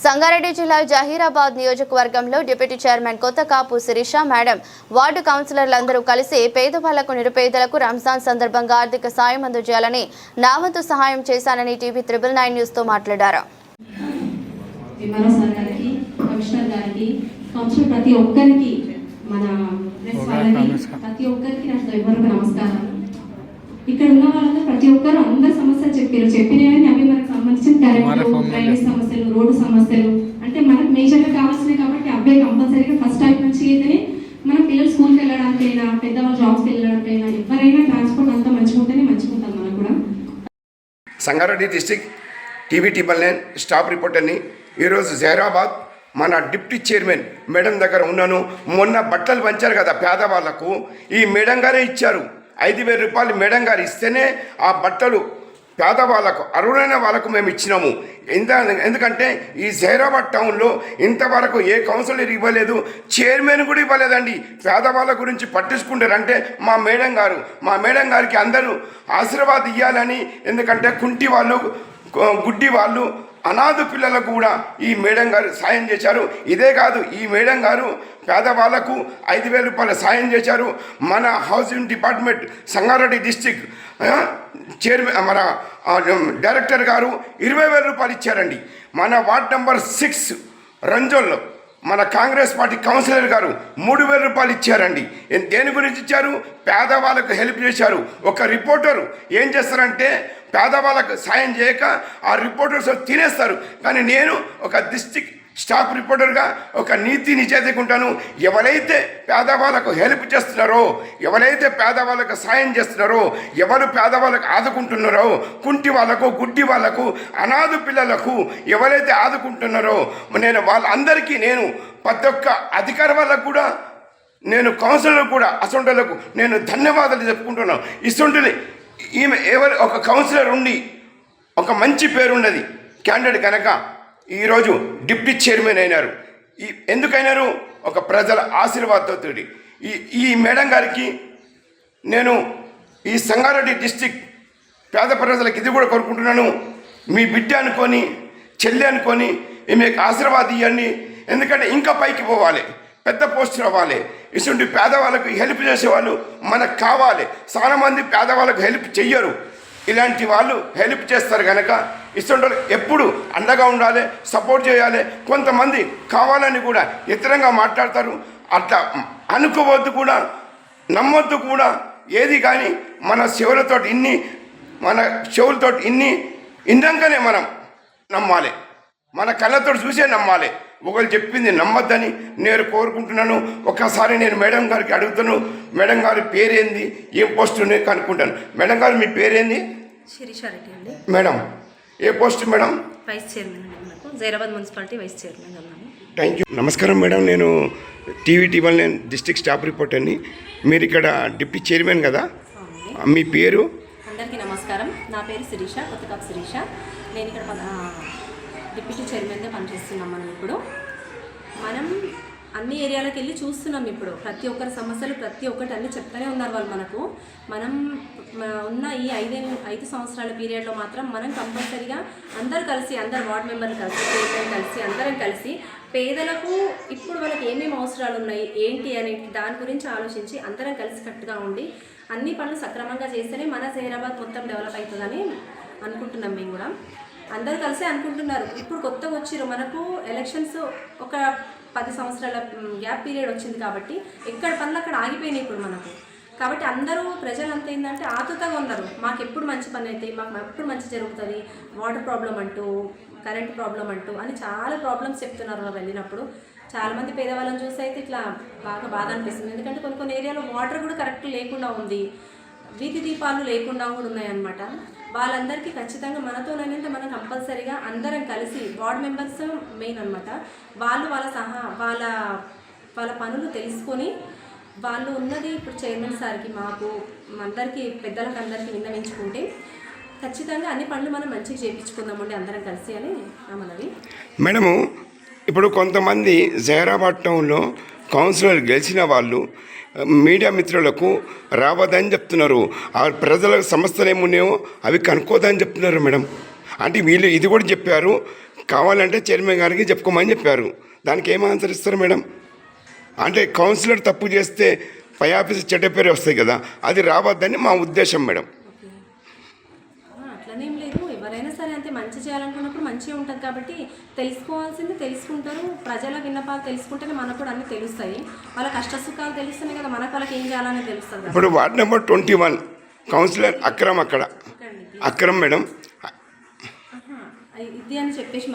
సంగారెడ్డి జిల్లా జహీరాబాద్ నియోజకవర్గంలో deputy chairman Kothakapu Sirisha madam ward కౌన్సిలర్లందరూ కలిసి పేదవాళ్లకు నిరుపేదలకు రంజాన్ సందర్భంగా ఆర్థిక సాయం అందజేయాలని నా వంతు సహాయం చేశానని టీవీ 999 న్యూస్ తో మాట్లాడారు. ఇక్కడ ఉన్న వాళ్ళందరూ ప్రతి ఒక్కరు అందరు సమస్యలు చెప్పినవి అవి మనకు సంబంధించిన కరెంట్ డ్రైనేజ్ సమస్యలు రోడ్డు సమస్యలు అంటే మనకు మేజర్గా కావాల్సినవి కాబట్టి అబ్బాయి కంపల్సరీగా ఫస్ట్ టైం నుంచి అయితేనే మన పిల్లలు స్కూల్కి వెళ్ళడానికైనా పెద్దవాళ్ళు జాబ్స్కి వెళ్ళడానికైనా ఎవరైనా ట్రాన్స్పోర్ట్ అంతా మంచిగా ఉంటేనే మంచిగా ఉంటుంది మనకు కూడా. సంగారెడ్డి డిస్టిక్ టీవీ 999 స్టాఫ్ రిపోర్టర్ని ఈరోజు జహీరాబాద్ మన డిప్యూటీ చైర్మన్ మేడం దగ్గర ఉన్నాను. మొన్న బట్టలు పంచారు కదా పేదవాళ్లకు, ఈ మేడం గారే ఇచ్చారు. 5,000 రూపాయలు మేడం గారు ఇస్తేనే ఆ బట్టలు పేదవాళ్ళకు అర్హులైన వాళ్ళకు మేము ఇచ్చినాము. ఎందుకంటే ఈ జహీరాబాద్ టౌన్లో ఇంతవరకు ఏ కౌన్సిలర్ ఇవ్వలేదు, చైర్మన్ కూడా ఇవ్వలేదండి. పేదవాళ్ళ గురించి పట్టించుకుంటారంటే మా మేడం గారికి అందరూ ఆశీర్వాదం ఇవ్వాలని. ఎందుకంటే కుంటి వాళ్ళు, గుడ్డి వాళ్ళు, అనాథ పిల్లలకు కూడా ఈ మేడం గారు సాయం చేశారు. ఇదే కాదు, ఈ మేడం గారు పేదవాళ్లకు 5,000 రూపాయలు సాయం చేశారు. మన housing department Sangareddy district chairman మన డైరెక్టర్ గారు 20,000 రూపాయలు ఇచ్చారండి. మన వార్డ్ నెంబర్ 6 రంజోల్లో మన కాంగ్రెస్ పార్టీ కౌన్సిలర్ గారు 3,000 రూపాయలు ఇచ్చారండి. దేని గురించి ఇచ్చారు? పేదవాళ్ళకు హెల్ప్ చేశారు. ఒక రిపోర్టరు ఏం చేస్తారంటే పేదవాళ్ళకు సాయం చేయక ఆ రిపోర్టర్స్ తినేస్తారు. కానీ నేను ఒక డిస్టిక్ స్టాఫ్ రిపోర్టర్గా ఒక నీతి నిజేతగా ఉంటాను. ఎవరైతే పేదవాళ్ళకు హెల్ప్ చేస్తున్నారో, ఎవరైతే పేదవాళ్ళకు సాయం చేస్తున్నారో, ఎవరు పేదవాళ్ళకు ఆదుకుంటున్నారో, కుంటి వాళ్ళకు, గుడ్డి వాళ్ళకు, అనాథ పిల్లలకు ఎవరైతే ఆదుకుంటున్నారో నేను వాళ్ళందరికీ నేను ప్రతి ఒక్క అధికార వాళ్ళకు కూడా నేను కౌన్సిలర్ కూడా అసొంటలకు నేను ధన్యవాదాలు చెప్పుకుంటున్నాను. ఇసొంటిని ఈమె ఎవరు ఒక కౌన్సిలర్ ఉండి ఒక మంచి పేరున్నది క్యాండిడేట్ కనుక ఈరోజు డిప్యూటీ చైర్మన్ అయినారు. ఎందుకైనారు? ఒక ప్రజల ఆశీర్వాదంతో. ఈ మేడం గారికి నేను ఈ సంగారెడ్డి డిస్టిక్ పేద ప్రజలకు ఇది కూడా కోరుకుంటున్నాను. మీ బిడ్డ అనుకొని, చెల్లి అనుకొని ఈమెకు ఆశీర్వాదం ఇవ్వండి. ఎందుకంటే ఇంకా పైకి పోవాలి, పెద్ద పోస్టులు అవ్వాలి. ఇటువంటి పేదవాళ్ళకు హెల్ప్ చేసేవాళ్ళు మనకు కావాలి. చాలామంది పేదవాళ్ళకు హెల్ప్ చెయ్యరు, ఇలాంటి వాళ్ళు హెల్ప్ చేస్తారు కనుక ఇటువంటి ఎప్పుడు అండగా ఉండాలి, సపోర్ట్ చేయాలి. కొంతమంది కావాలని కూడా ఇతరంగా మాట్లాడతారు. అట్లా అనుకోవద్దు కూడా, నమ్మొద్దు కూడా. ఏది కానీ మన చెవులతో ఇన్నాకనే మనం నమ్మాలి, మన కళ్ళతో చూసే నమ్మాలి. ఒకరు చెప్పింది నమ్మద్దని నేను కోరుకుంటున్నాను. ఒకసారి నేను మేడం గారికి అడుగుతాను, మేడం గారి పేరేంది, ఏం పోస్ట్ కనుక్కుంటాను. మేడం గారు మీ పేరేంది? శిరీష రెడ్డి అండి. మేడం ఏ పోస్ట్ మేడం? వైస్ చైర్మన్ అండి. నాకు జహీరాబాద్ మున్సిపాలిటీ వైస్ చైర్మన్ ఉన్నాను. Thank you. నమస్కారం మేడం, నేను టీవీ 999 డిస్ట్రిక్ట్ స్టాఫ్ రిపోర్టర్ని. మీరు ఇక్కడ డిప్యూటీ చైర్మన్ కదా, మీ పేరు? అందరికీ నమస్కారం. నా పేరు శిరీష, కొత్తకాపు శిరీష. నేను ఇక్కడ డిప్యూటీ చైర్మన్గా పనిచేస్తున్నాం. మనం అన్ని ఏరియాలకు వెళ్ళి చూస్తున్నాం. ఇప్పుడు ప్రతి ఒక్కరి సమస్యలు ప్రతి ఒక్కటి అన్నీ చెప్తూనే ఉన్నారు వాళ్ళు మనకు. మనం ఉన్న ఈ 5 సంవత్సరాల పీరియడ్లో మాత్రం మనం కంపల్సరీగా అందరు కలిసి, అందరు వార్డ్ మెంబర్లు కలిసి, చైర్మన్ కలిసి, అందరం కలిసి పేదలకు ఇప్పుడు వాళ్ళకి ఏమేమి అవసరాలు ఉన్నాయి ఏంటి అనే దాని గురించి ఆలోచించి అందరం కలిసికట్టుగా ఉండి అన్ని పనులు సక్రమంగా చేస్తేనే మన జహీరాబాద్ మొత్తం డెవలప్ అవుతుందని అనుకుంటున్నాం. మేము కూడా అందరూ కలిసి అనుకుంటున్నారు. ఇప్పుడు కొత్తగా వచ్చిర్రు, మనకు ఎలక్షన్స్ ఒక 10 సంవత్సరాల గ్యాప్ పీరియడ్ వచ్చింది కాబట్టి ఎక్కడ పనులు అక్కడ ఆగిపోయినాయి ఇప్పుడు మనకు. కాబట్టి అందరూ ప్రజలంతా ఏంటంటే ఆతృతగా ఉన్నారు. మాకు ఎప్పుడు మంచి పని అయితే, మాకు ఎప్పుడు మంచి జరుగుతుంది, వాటర్ ప్రాబ్లం అంటూ, కరెంట్ ప్రాబ్లం అంటూ అని చాలా ప్రాబ్లమ్స్ చెప్తున్నారు. వాళ్ళు వెళ్ళినప్పుడు చాలామంది పేదవాళ్ళని చూసి అయితే ఇట్లా బాధ అనిపిస్తుంది. ఎందుకంటే కొన్ని ఏరియాలో వాటర్ కూడా కరెక్ట్ లేకుండా ఉంది, వీధి దీపాలు లేకుండా కూడా ఉన్నాయన్నమాట. వాళ్ళందరికీ ఖచ్చితంగా మనతోనైతే మనం కంపల్సరీగా అందరం కలిసి, వార్డ్ మెంబర్స్ మెయిన్ అనమాట, వాళ్ళు వాళ్ళ పనులు తెలుసుకొని వాళ్ళు ఉన్నది ఇప్పుడు చైర్మన్ సార్కి, మాకు అందరికీ పెద్దలకు అందరికీ విన్నవించుకుంటే ఖచ్చితంగా అన్ని పనులు మనం మంచిగా చేయించుకుందామండి అందరం కలిసి అని మనవి. మేడము, ఇప్పుడు కొంతమంది జహీరాబాద్ టౌన్లో కౌన్సిలర్ గెలిచిన వాళ్ళు మీడియా మిత్రులకు రావద్దని చెప్తున్నారు. ఆ ప్రజల సమస్యలు ఏమున్నాయో అవి కనుక్కోదని చెప్తున్నారు మేడం. అంటే వీళ్ళు ఇది కూడా చెప్పారు, కావాలంటే చైర్మన్ గారికి చెప్పుకోమని చెప్పారు. దానికి ఏం ఆన్సర్ ఇస్తారు మేడం? అంటే కౌన్సిలర్ తప్పు చేస్తే పై ఆఫీస్ చెడ్డ పేరు వస్తాయి కదా, అది రావద్దని మా ఉద్దేశం మేడం. అట్లనేం లేదు, ఎవరైనా సరే అంతే, మంచి చేయాలనుకున్నప్పుడు మంచిగా ఉంటుంది కాబట్టి తెలుసుకోవాల్సింది తెలుసుకుంటారు. ప్రజల విన్నపాలు తెలుసుకుంటేనే మనకు కూడా అన్నీ తెలుస్తాయి. వాళ్ళ కష్ట సుఖాలు తెలుస్తున్నాయి కదా, మనకు వాళ్ళకి ఏం చేయాలని తెలుస్తుంది. ఇప్పుడు వార్డ్ నెంబర్ 21 కౌన్సిలర్ అక్రమ్, అక్కడ అక్రమ్ మేడం ఇది అని చెప్పేసి